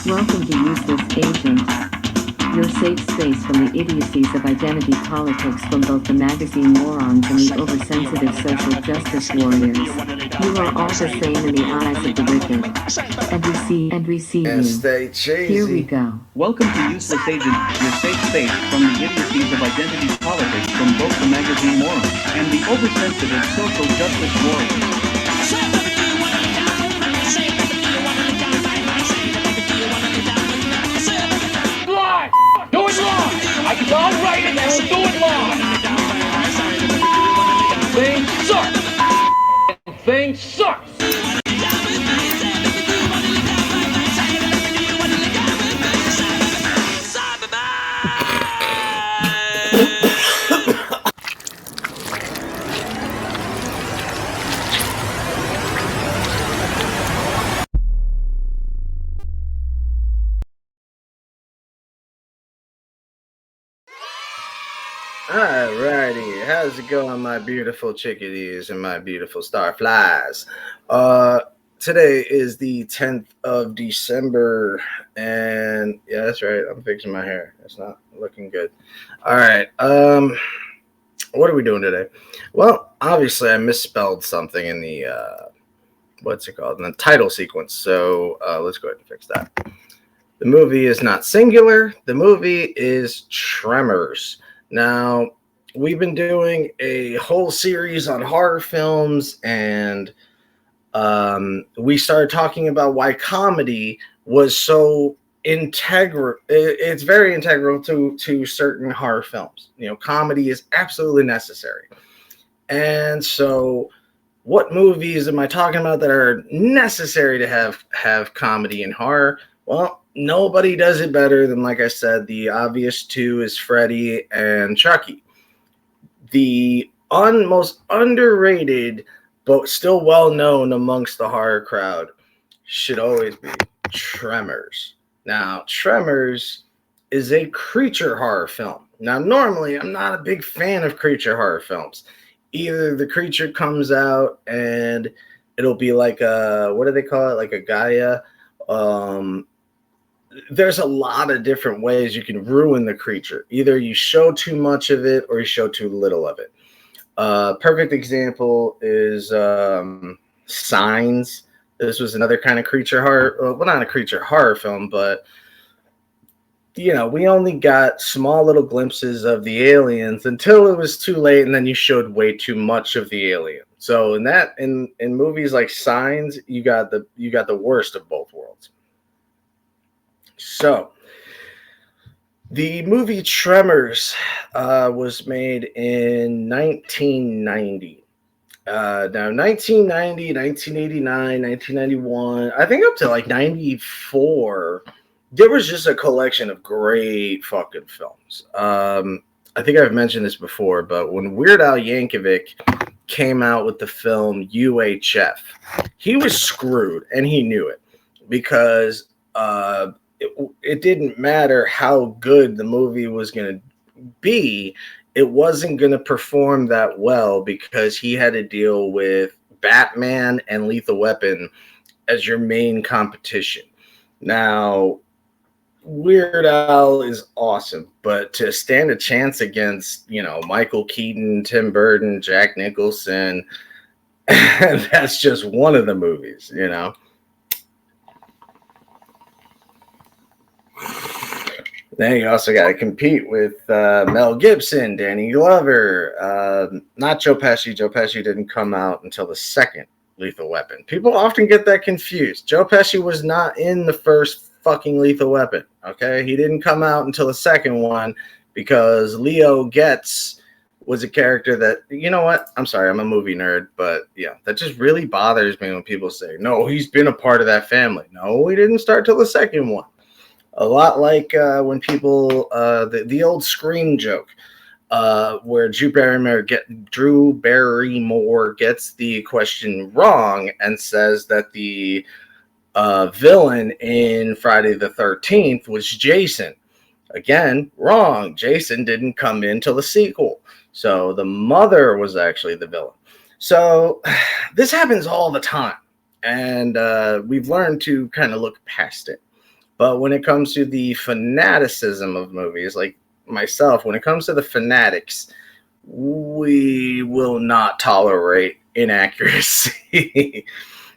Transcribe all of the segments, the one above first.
Welcome to Useless Agent, your safe space from the idiocies of identity politics from both the magazine morons and the oversensitive social justice warriors. You are all the same in the eyes of the wicked. And we see And you. stay cheesy. Here we go. Welcome to Useless Agent, your safe space from the idiocies of identity politics from both the magazine morons and the oversensitive social justice warriors. Live! Do it live! I can't write it, I will do it live! Thing sucks! Thing sucks! Alrighty, how's it going, my beautiful chickadees and my beautiful starflies? Today is the 10th of December, and yeah, that's right, I'm fixing my hair. It's not looking good. Alright, what are we doing today? Well, obviously I misspelled something in the, what's it called, in the title sequence, so let's go ahead and fix that. The movie is not singular, the movie is Tremors. Now, we've been doing a whole series on horror films, and we started talking about why comedy was so integral. It's very integral to certain horror films. You know, comedy is absolutely necessary. And so, what movies am I talking about that are necessary to have comedy and horror? Well, nobody does it better than, like I said, the obvious two is Freddy and Chucky. The most underrated, but still well known amongst the horror crowd, should always be Tremors. Now, Tremors is a creature horror film. Now, normally, I'm not a big fan of creature horror films. Either the creature comes out and it'll be like a, what do they call it? Like a Gaia. There's a lot of different ways you can ruin the creature. Either you show too much of it or you show too little of it. Perfect example is Signs. This was another kind of creature horror. Well, not a creature horror film, but you know, we only got small little glimpses of the aliens until it was too late, and then you showed way too much of the alien. So in movies like Signs, you got the worst of both worlds. So, the movie Tremors was made in 1990. Now, 1990, 1989, 1991, I think up to like 94, there was just a collection of great fucking films. I think I've mentioned this before, but when Weird Al Yankovic came out with the film UHF, he was screwed, and he knew it, because it didn't matter how good the movie was going to be. It wasn't going to perform that well because he had to deal with Batman and Lethal Weapon as your main competition. Now, Weird Al is awesome, but to stand a chance against, you know, Michael Keaton, Tim Burton, Jack Nicholson, that's just one of the movies, you know. Then you also got to compete with Mel Gibson, Danny Glover, not Joe Pesci. Joe Pesci didn't come out until the second Lethal Weapon. People often get that confused. Joe Pesci was not in the first fucking Lethal Weapon, okay? He didn't come out until the second one because Leo Getz was a character that, you know what? I'm sorry, I'm a movie nerd, but yeah, that just really bothers me when people say, no, he's been a part of that family. No, he didn't start till the second one. A lot like when people, the old Scream joke, where Drew Barrymore gets the question wrong and says that the villain in Friday the 13th was Jason. Again, wrong. Jason didn't come in till the sequel. So the mother was actually the villain. So this happens all the time. And we've learned to kind of look past it. But when it comes to the fanaticism of movies, like myself, when it comes to the fanatics, we will not tolerate inaccuracy.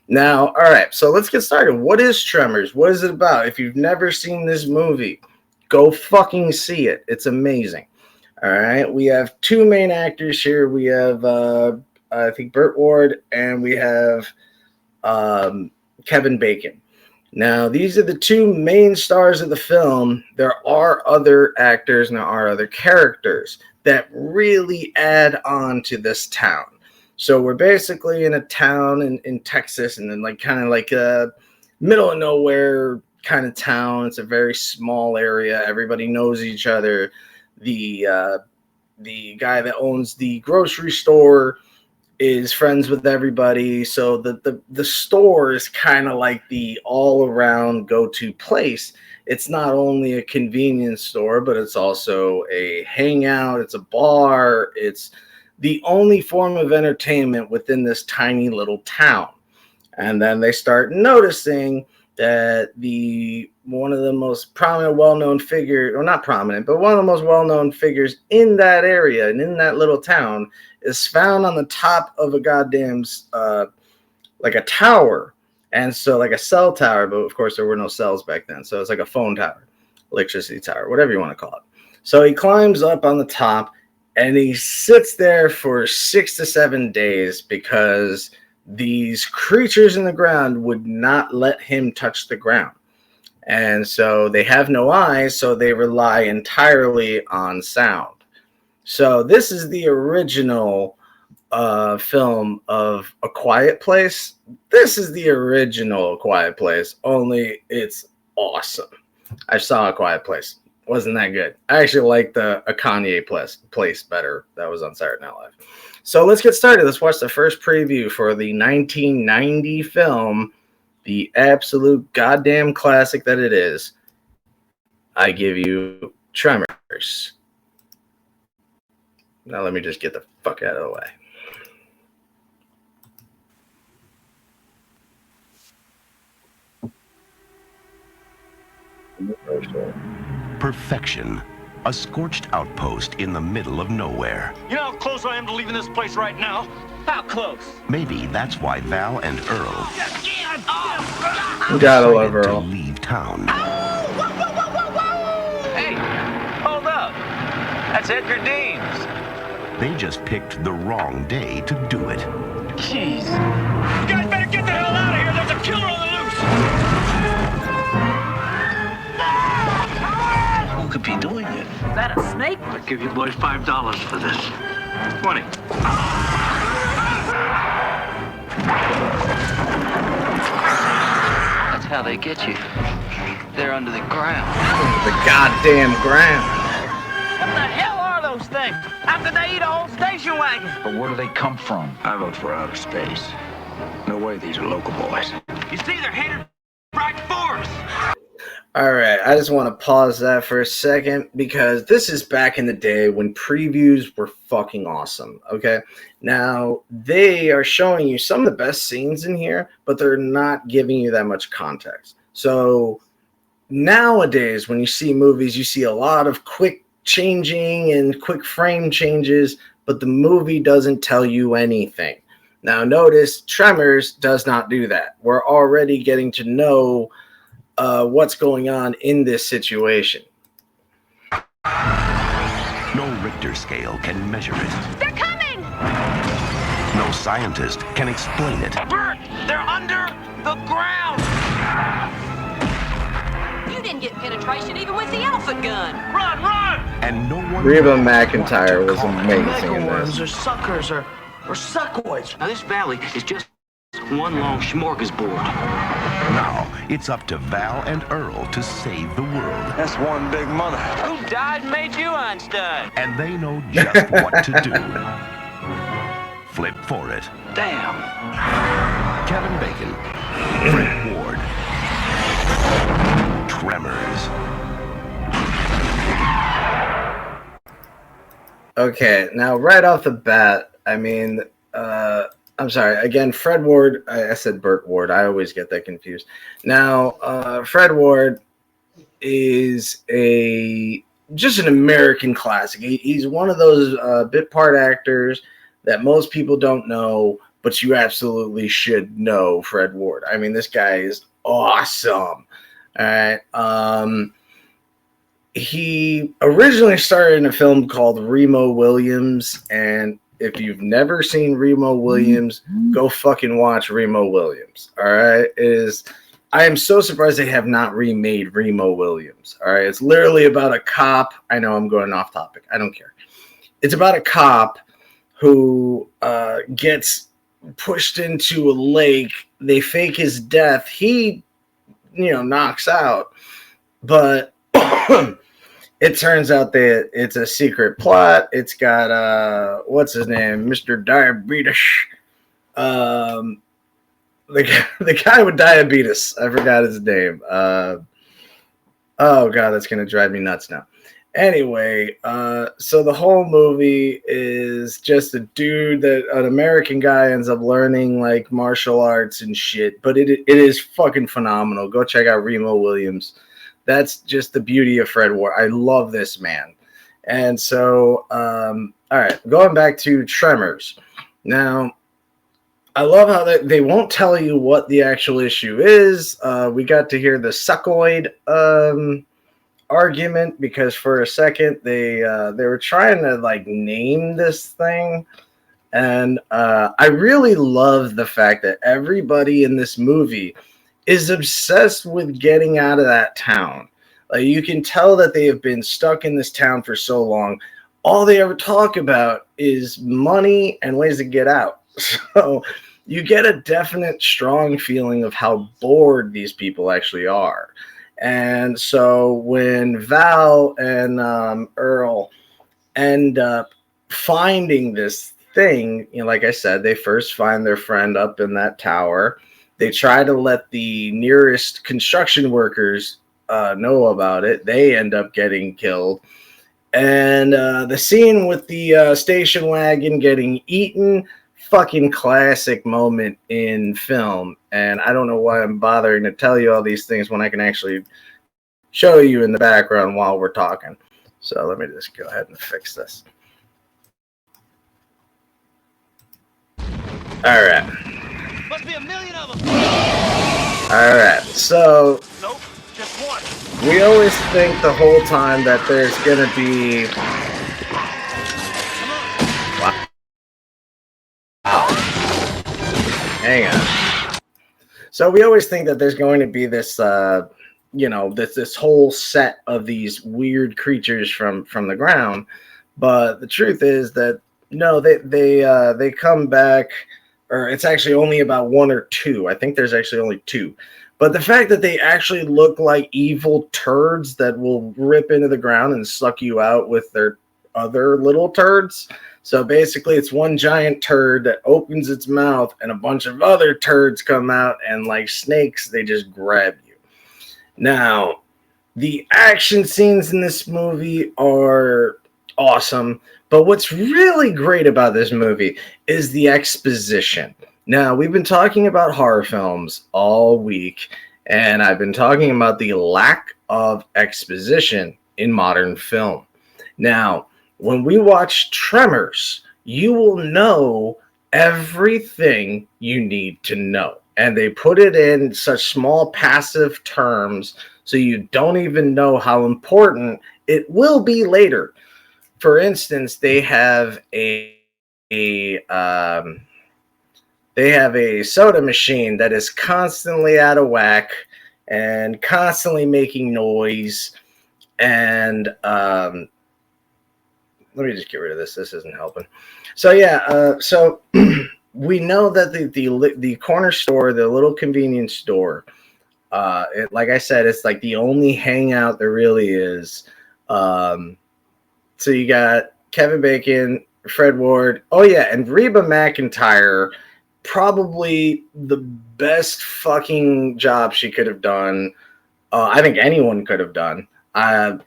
Now, all right, so let's get started. What is Tremors? What is it about? If you've never seen this movie, go fucking see it. It's amazing. All right, we have two main actors here. We have, I think, Burt Ward, and we have Kevin Bacon. Now, these are the two main stars of the film. There are other actors and there are other characters that really add on to this town. So we're basically in a town in Texas, and then kind of like a middle of nowhere kind of town. It's a very small area. Everybody knows each other. The guy that owns the grocery store is friends with everybody. So the store is kind of like the all around go-to place. It's not only a convenience store, but it's also a hangout. It's a bar. It's the only form of entertainment within this tiny little town. And then they start noticing that one of the most prominent, well-known figure, or not prominent, but one of the most well-known figures in that area and in that little town is found on the top of a goddamn, like a tower. And so like a cell tower, but of course there were no cells back then. So it's like a phone tower, electricity tower, whatever you want to call it. So he climbs up on the top and he sits there for 6 to 7 days because these creatures in the ground would not let him touch the ground. And so they have no eyes, so they rely entirely on sound. So this is the original film of A Quiet Place. This is the original Quiet Place, only it's awesome. I saw A Quiet Place. Wasn't that good. I actually like a Kanye place better. That was on Saturday Night Live. So let's get started. Let's watch the first preview for the 1990 film, the absolute goddamn classic that it is. I give you Tremors. Now let me just get the fuck out of the way. Perfection. A scorched outpost in the middle of nowhere. You know how close I am to leaving this place right now? How close? Maybe that's why Val and Earl Gotta love decided to Earl. leave town. Hey, hold up. That's Edgar Deems. They just picked the wrong day to do it. Jeez. You guys better get the hell out of here. There's a killer on the loose. Who could be doing it? Is that a snake? I'll give you boys $5 for this. 20. That's how they get you. They're under the ground. The goddamn ground. What the hell are those things? How could they eat a whole station wagon? But where do they come from? I vote for outer space. No way these are local boys. You see, they're headed right for us. All right, I just want to pause that for a second because this is back in the day when previews were fucking awesome, okay? Now, they are showing you some of the best scenes in here, but they're not giving you that much context. So nowadays, when you see movies, you see a lot of quick changing and quick frame changes, but the movie doesn't tell you anything. Now, notice Tremors does not do that. We're already getting to know what's going on in this situation. No Richter scale can measure it. They're coming! No scientist can explain it. Bert, they're under the ground. You didn't get penetration even with the elephant gun. Run, run! And no one... Reba McEntire was amazing in this. Megaworms or suckers or suckoids. Now, this valley is just one long smorgasbord. Now, it's up to Val and Earl to save the world. That's one big mother. Who died and made you Einstein? And they know just what to do. Flip for it. Damn. Kevin Bacon. Fred Ward. Tremors. Okay, now right off the bat, I mean, I'm sorry, again, Fred Ward, I said Burt Ward, I always get that confused. Now, Fred Ward, is just an American classic. He's one of those bit part actors that most people don't know, but you absolutely should know. Fred Ward. I mean, this guy is awesome. All right. He originally started in a film called Remo Williams, and if you've never seen Remo Williams, go fucking watch Remo Williams. All right, I am so surprised they have not remade Remo Williams. All right, it's literally about a cop. I know I'm going off topic. I don't care. It's about a cop who gets pushed into a lake. They fake his death. He, knocks out, but it turns out that it's a secret plot. It's got what's his name, Mr. Diabetes. The guy with diabetes. I forgot his name. Oh god, that's gonna drive me nuts now. Anyway, so the whole movie is just a dude that an American guy ends up learning like martial arts and shit. But it is fucking phenomenal. Go check out Remo Williams. That's just the beauty of Fred Ward. I love this man. And so, all right, going back to Tremors. Now, I love how they won't tell you what the actual issue is. We got to hear the succoid argument because for a second they were trying to like name this thing. And I really love the fact that everybody in this movie is obsessed with getting out of that town. Like you can tell that they have been stuck in this town for so long. All they ever talk about is money and ways to get out. So you get a definite strong feeling of how bored these people actually are. And so when Val and Earl end up finding this thing, like I said, they first find their friend up in that tower. They try to let the nearest construction workers know about it. They end up getting killed. And the scene with the station wagon getting eaten, fucking classic moment in film. And I don't know why I'm bothering to tell you all these things when I can actually show you in the background while we're talking. So let me just go ahead and fix this. All right. Must be a million of them. All right. So Nope, just one. we always think the whole time that there's going to be... Wow. Hang on. So we always think that there's going to be this, this whole set of these weird creatures from the ground. But the truth is that, no, they come back, or it's actually only about one or two. I think there's actually only two. But the fact that they actually look like evil turds that will rip into the ground and suck you out with their other little turds. So basically it's one giant turd that opens its mouth and a bunch of other turds come out and like snakes, they just grab you. Now, the action scenes in this movie are awesome. But what's really great about this movie is the exposition. Now, we've been talking about horror films all week, and I've been talking about the lack of exposition in modern film. Now, when we watch Tremors, you will know everything you need to know. And they put it in such small passive terms so you don't even know how important it will be later. For instance, they have a soda machine that is constantly out of whack and constantly making noise. And let me just get rid of this. This isn't helping. So yeah, so we know that the corner store, the little convenience store, like I said, it's like the only hangout there really is. So you got Kevin Bacon, Fred Ward. Oh, yeah, and Reba McEntire, probably the best fucking job she could have done. I think anyone could have done.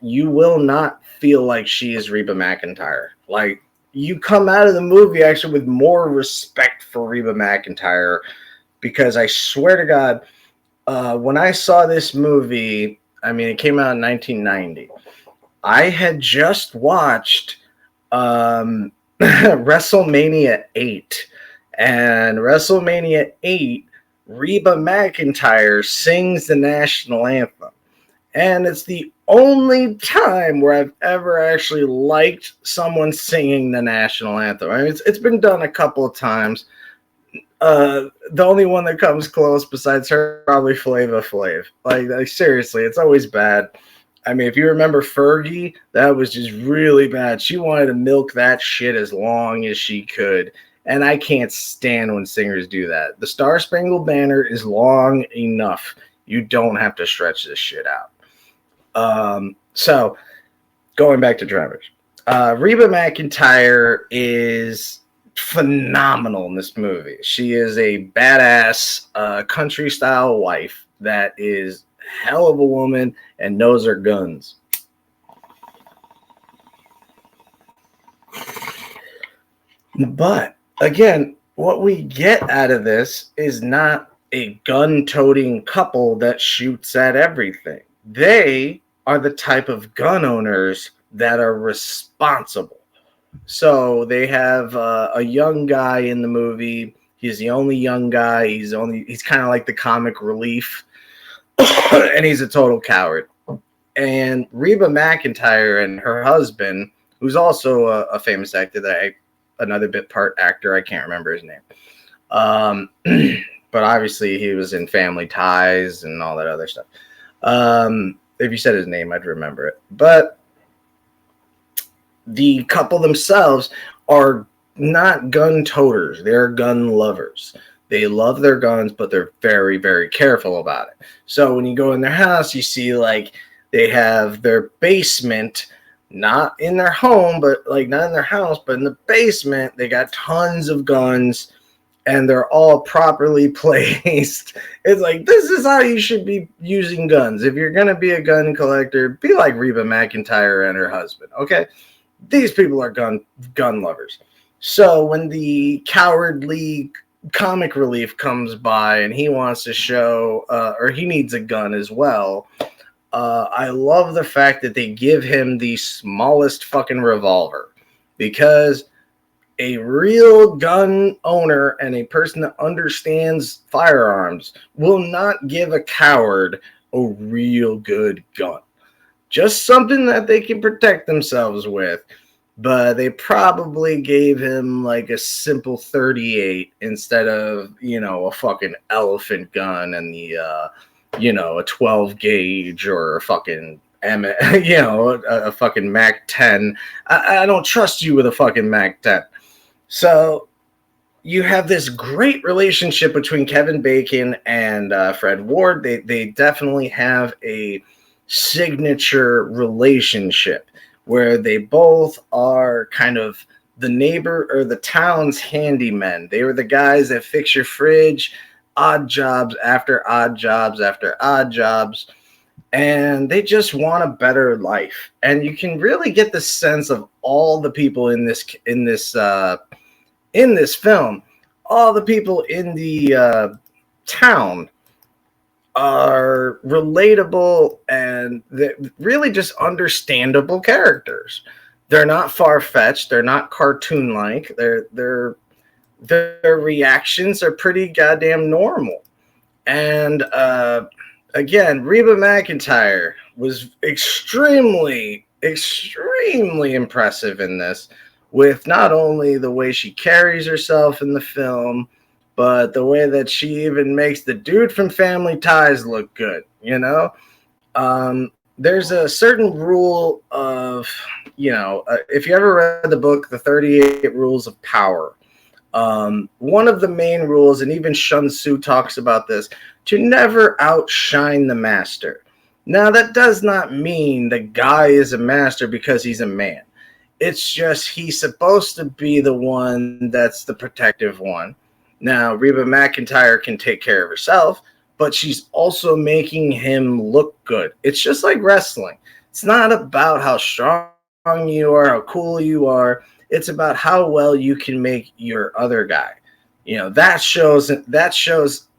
You will not feel like she is Reba McEntire. Like, you come out of the movie actually with more respect for Reba McEntire because I swear to God, when I saw this movie, I mean, it came out in 1990. I had just watched WrestleMania 8. And WrestleMania 8, Reba McEntire sings the national anthem. And it's the only time where I've ever actually liked someone singing the national anthem. I mean, it's been done a couple of times. The only one that comes close besides her, probably Flava Flav. Like seriously, it's always bad. I mean, if you remember Fergie, that was just really bad. She wanted to milk that shit as long as she could. And I can't stand when singers do that. The Star Spangled Banner is long enough. You don't have to stretch this shit out. So, going back to Tremors. Reba McEntire is phenomenal in this movie. She is a badass country-style wife that is hell of a woman and knows her guns. But again, what we get out of this is not a gun-toting couple that shoots at everything. They are the type of gun owners that are responsible. So they have a young guy in the movie. He's the only young guy. He's kind of like the comic relief. And he's a total coward. And Reba McEntire and her husband, who's also a famous actor, another bit part actor, I can't remember his name. But obviously he was in Family Ties and all that other stuff. If you said his name, I'd remember it. But the couple themselves are not gun toters. They're gun lovers. They love their guns, but they're very, very careful about it. So when you go in their house, you see like they have their basement, not in their home, but like not in their house, but in the basement, they got tons of guns and they're all properly placed. It's like, this is how you should be using guns. If you're going to be a gun collector, be like Reba McEntire and her husband, okay? These people are gun lovers. So when the cowardly comic relief comes by and he wants to show, or he needs a gun as well, I love the fact that they give him the smallest fucking revolver, because a real gun owner and a person that understands firearms will not give a coward a real good gun. Just something that they can protect themselves with. But they probably gave him like a simple 38 instead of, a fucking elephant gun and the, a 12 gauge or a fucking, a fucking Mac 10. I don't trust you with a fucking Mac 10. So you have this great relationship between Kevin Bacon and Fred Ward. They definitely have a signature relationship where they both are kind of the neighbor or the town's handymen. They were the guys that fix your fridge, odd jobs after odd jobs after odd jobs, and they just want a better life. And you can really get the sense of all the people in this film. All the people in the town are relatable and they're really just understandable characters. They're not far-fetched. They're not cartoon-like. Their reactions are pretty goddamn normal. And again, Reba McEntire was extremely impressive in this, with not only the way she carries herself in the film, but the way that she even makes the dude from Family Ties look good, There's a certain rule of, if you ever read the book, The 38 Rules of Power, one of the main rules, and even Sun Tzu talks about this, to never outshine the master. Now, that does not mean the guy is a master because he's a man. It's just he's supposed to be the one that's the protective one. Now, Reba McEntire can take care of herself, but she's also making him look good. It's just like wrestling. It's not about how strong you are, how cool you are. It's about how well you can make your other guy. That shows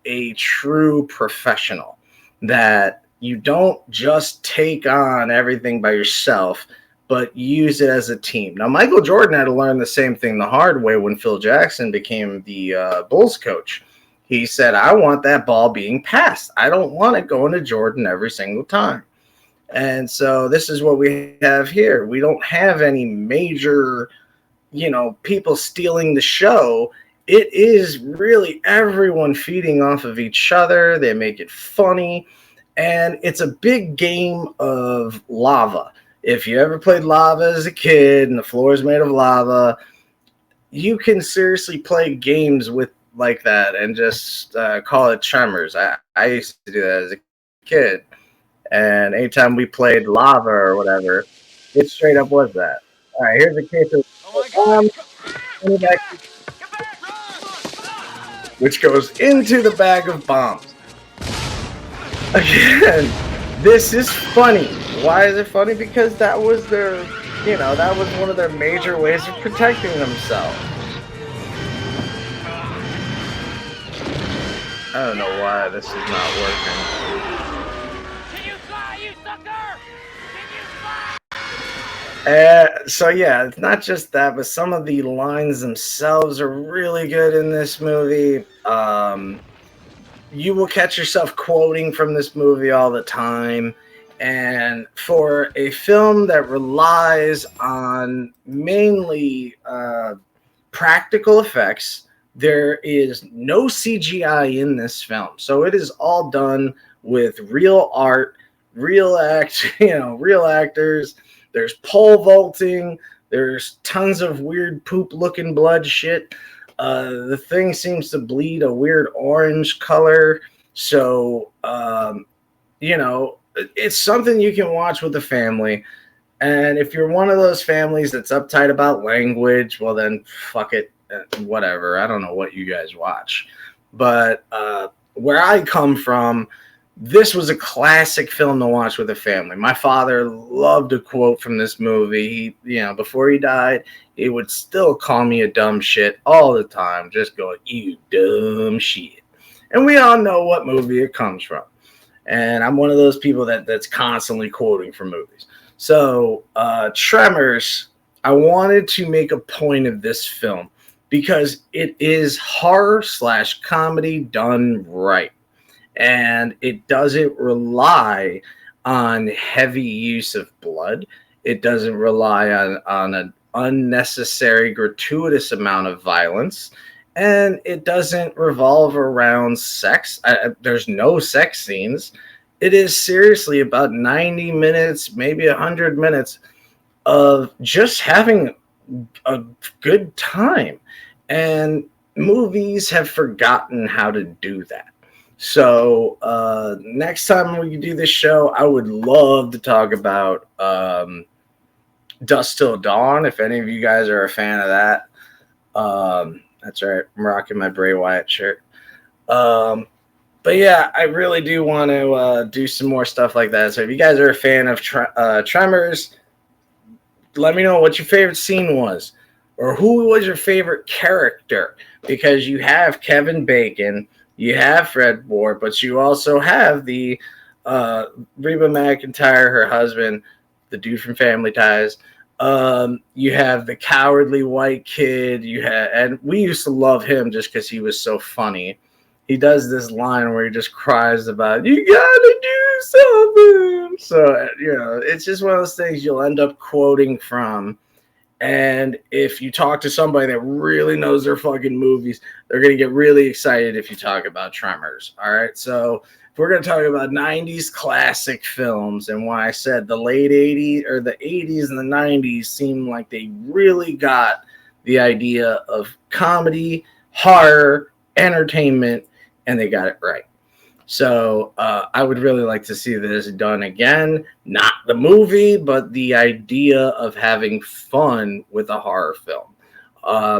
a true professional that, you don't just take on everything by yourself, but use it as a team. Now, Michael Jordan had to learn the same thing the hard way when Phil Jackson became the Bulls coach. He said, I want that ball being passed. I don't want it going to Jordan every single time. And so this is what we have here. We don't have any major, people stealing the show. It is really everyone feeding off of each other. They make it funny. And it's a big game of lava. If you ever played lava as a kid and the floor is made of lava, you can seriously play games with like that and just call it Tremors. I used to do that as a kid. And anytime we played lava or whatever, it straight up was that. All right, here's a case of which goes into the bag of bombs. Again, this is funny. Why is it funny? Because that was their, that was one of their major ways of protecting themselves. I don't know why this is not working. Can you fly, you sucker? Can you fly? So yeah, it's not just that, but some of the lines themselves are really good in this movie. You will catch yourself quoting from this movie all the time. And for a film that relies on mainly practical effects, there is no CGI in this film. So it is all done with real art, real actors. There's pole vaulting. There's tons of weird poop-looking blood shit. The thing seems to bleed a weird orange color. So, it's something you can watch with the family. And if you're one of those families that's uptight about language, well, then fuck it. Whatever. I don't know what you guys watch. But where I come from, this was a classic film to watch with a family. My father loved a quote from this movie. He, before he died, he would still call me a dumb shit all the time. Just go, you dumb shit. And we all know what movie it comes from. And I'm one of those people that's constantly quoting from movies. So, Tremors, I wanted to make a point of this film because it is horror/comedy done right. And it doesn't rely on heavy use of blood. It doesn't rely on an unnecessary, gratuitous amount of violence. And it doesn't revolve around sex. There's no sex scenes. It is seriously about 90 minutes, maybe 100 minutes of just having a good time. And movies have forgotten how to do that. So next time we do this show, I would love to talk about Dusk Till Dawn, if any of you guys are a fan of that. That's right, I'm rocking my Bray Wyatt shirt. But yeah, I really do want to do some more stuff like that. So if you guys are a fan of Tremors, let me know what your favorite scene was. Or who was your favorite character? Because you have Kevin Bacon, you have Fred Ward, but you also have the Reba McEntire, her husband, the dude from Family Ties. You have the cowardly white kid. And we used to love him just because he was so funny. He does this line where he just cries about, you gotta do something. So, it's just one of those things you'll end up quoting from. And if you talk to somebody that really knows their fucking movies, they're going to get really excited if you talk about Tremors. All right. So if we're going to talk about 90s classic films, and why I said the late 80s or the 80s and the 90s seem like they really got the idea of comedy, horror, entertainment, and they got it right. So I would really like to see this done again. Not the movie, but the idea of having fun with a horror film.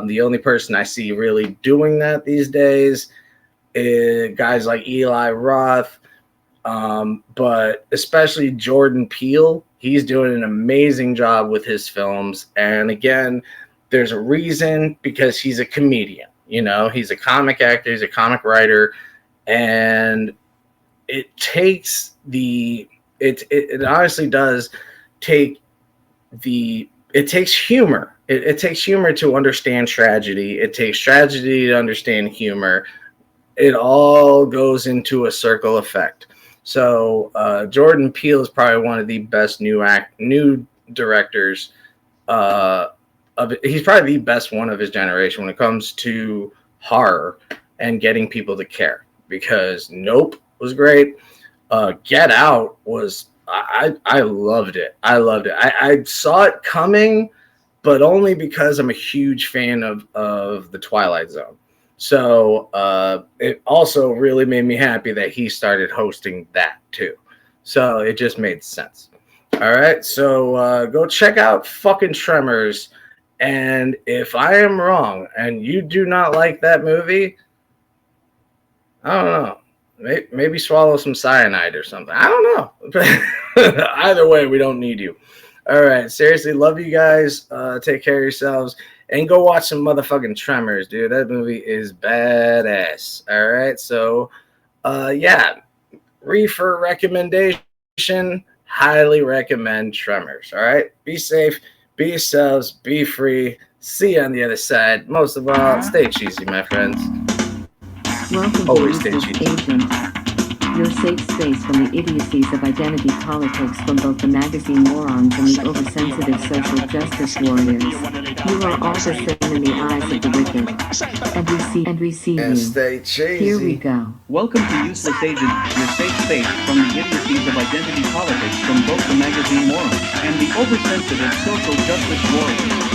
The only person I see really doing that these days is guys like Eli Roth, but especially Jordan Peele. He's doing an amazing job with his films. And again, there's a reason, because he's a comedian. He's a comic actor, he's a comic writer. And it takes it honestly does take it takes humor. It takes humor to understand tragedy. It takes tragedy to understand humor. It all goes into a circle effect. So Jordan Peele is probably one of the best new directors. He's probably the best one of his generation when it comes to horror and getting people to care. Because Nope was great. Get Out was I loved it. I loved it. I saw it coming, but only because I'm a huge fan of the Twilight Zone. So it also really made me happy that he started hosting that too. So it just made sense. All right, so go check out fucking Tremors. And if I am wrong and you do not like that movie, I don't know. Maybe swallow some cyanide or something. I don't know. Either way, we don't need you. All right, seriously, love you guys. Take care of yourselves. And go watch some motherfucking Tremors, dude. That movie is badass. All right, so, yeah. Reefer recommendation. Highly recommend Tremors. All right, be safe, be yourselves, be free. See you on the other side. Most of all, stay cheesy, my friends. Welcome Always to stay Useless cheesy. Agent, your safe space from the idiocies of identity politics from both the magazine morons and the oversensitive social justice warriors. You are all the sin in the eyes of the wicked. And we see And you. stay cheesy. Here we go. Welcome to Useless Agent, your safe space from the idiocies of identity politics from both the magazine morons and the oversensitive social justice warriors.